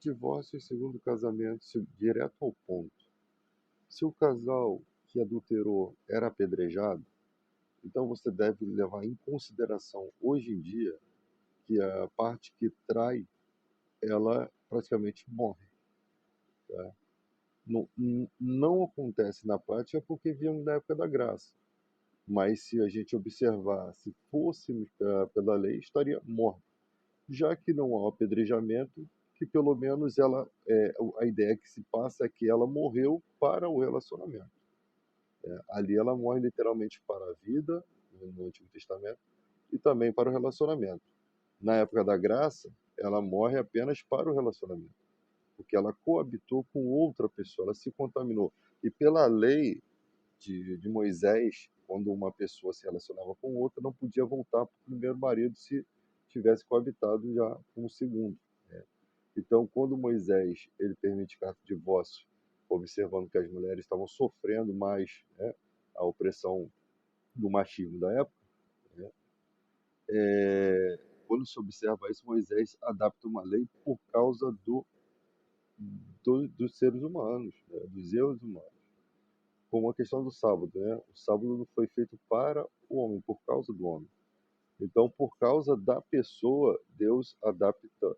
divórcio e segundo casamento, direto ao ponto. Se o casal que adulterou era apedrejado, então você deve levar em consideração hoje em dia que a parte que trai, ela praticamente morre. Tá? Não acontece na prática porque viemos da época da graça. Mas se a gente observar, se fôssemos pela lei, estaria morta. Já que não há o apedrejamento, que pelo menos a ideia que se passa é que ela morreu para o relacionamento. Ali ela morre literalmente para a vida, no Antigo Testamento, e também para o relacionamento. Na época da graça, ela morre apenas para o relacionamento, porque ela coabitou com outra pessoa, ela se contaminou. E pela lei de Moisés, quando uma pessoa se relacionava com outra, não podia voltar para o primeiro marido se tivesse coabitado já com o segundo. Né? Então, quando Moisés ele permite carta de divórcio, observando que as mulheres estavam sofrendo mais, né, a opressão do machismo da época, né, quando se observa isso, Moisés adapta uma lei por causa dos seres humanos, né, dos erros humanos. Como a questão do sábado, né? O sábado não foi feito para o homem, por causa do homem. Então, por causa da pessoa, Deus adapta,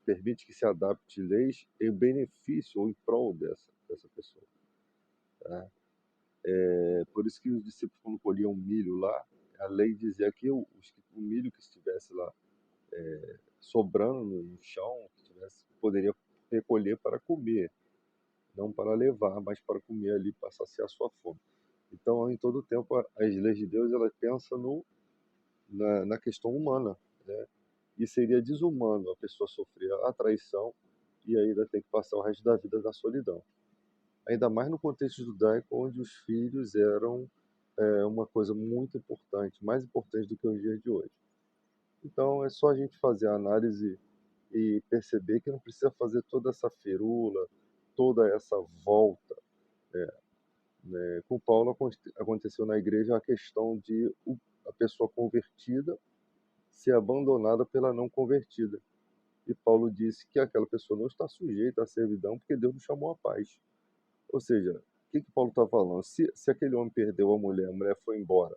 permite que se adapte leis em benefício ou em prol dessa pessoa. Tá? Por isso que os discípulos, quando colhiam milho lá, a lei dizia que o milho que estivesse lá sobrando no chão, poderia recolher para comer, não para levar, mas para comer ali, para saciar a sua fome. Então, em todo tempo, as leis de Deus, ela pensa na questão humana, né? E seria desumano a pessoa sofrer a traição e ainda ter que passar o resto da vida na solidão. Ainda mais no contexto judaico, onde os filhos eram uma coisa muito importante, mais importante do que os dias de hoje. Então, é só a gente fazer a análise e perceber que não precisa fazer toda essa firula, toda essa volta, né? Com Paulo aconteceu na igreja a questão de a pessoa convertida ser abandonada pela não convertida. E Paulo disse que aquela pessoa não está sujeita à servidão porque Deus nos chamou à paz. Ou seja, o que Paulo está falando? Se aquele homem perdeu a mulher foi embora,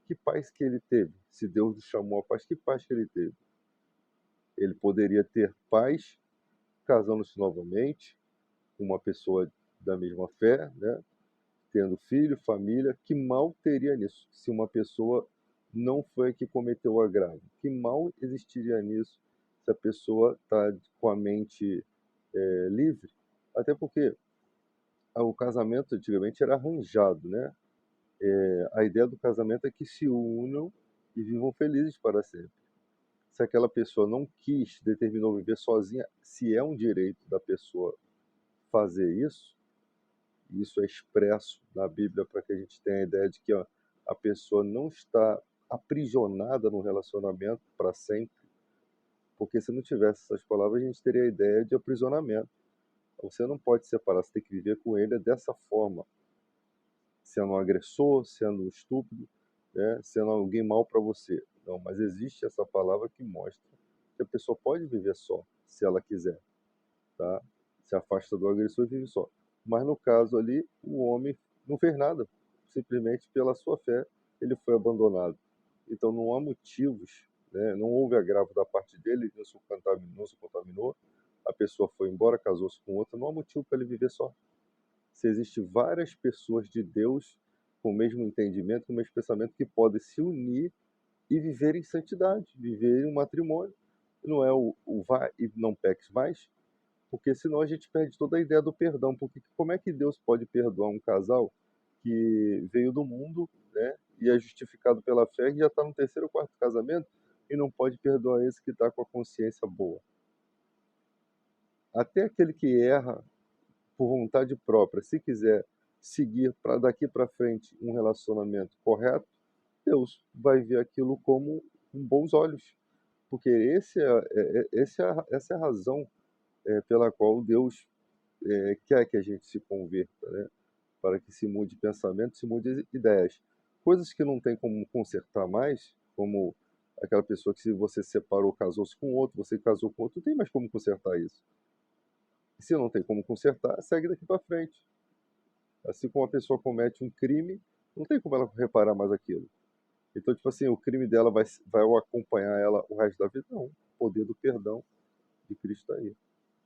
que paz que ele teve? Se Deus nos chamou à paz, que paz que ele teve? Ele poderia ter paz casando-se novamente com uma pessoa da mesma fé, né? Tendo filho, família, que mal teria nisso? Se uma pessoa não foi a que cometeu o agravo, que mal existiria nisso se a pessoa está com a mente livre? Até porque o casamento antigamente era arranjado, né? A ideia do casamento é que se unam e vivam felizes para sempre. Se aquela pessoa não quis, determinou viver sozinha, se é um direito da pessoa fazer isso é expresso na Bíblia para que a gente tenha a ideia de que a pessoa não está aprisionada no relacionamento para sempre, porque se não tivesse essas palavras, a gente teria a ideia de aprisionamento. Você não pode separar, você tem que viver com ele dessa forma, sendo um agressor, sendo um estúpido, né, sendo alguém mal para você. Não, mas existe essa palavra que mostra que a pessoa pode viver só, se ela quiser, tá? Se afasta do agressor e vive só. Mas no caso ali, o homem não fez nada, simplesmente pela sua fé ele foi abandonado. Então não há motivos, né? Não houve agravo da parte dele, não se contaminou, a pessoa foi embora, casou-se com outra, não há motivo para ele viver só. Se existem várias pessoas de Deus com o mesmo entendimento, com o mesmo pensamento, que podem se unir e viver em santidade, viver em um matrimônio. Não é o vai e não peques mais, porque senão a gente perde toda a ideia do perdão. Porque como é que Deus pode perdoar um casal que veio do mundo, né, e é justificado pela fé, e já está no terceiro ou quarto casamento, e não pode perdoar esse que está com a consciência boa? Até aquele que erra por vontade própria, se quiser seguir para daqui para frente um relacionamento correto, Deus vai ver aquilo como com bons olhos. Porque essa é a razão pela qual Deus quer que a gente se converta, né? Para que se mude pensamento, se mude ideias. Coisas que não tem como consertar mais, como Aquela pessoa que se você separou, casou-se com outro, você casou com outro, não tem mais como consertar isso. E se não tem como consertar, segue daqui para frente. Assim como a pessoa comete um crime, não tem como ela reparar mais aquilo. Então, tipo assim, o crime dela vai acompanhar ela o resto da vida? Não. O poder do perdão de Cristo está aí.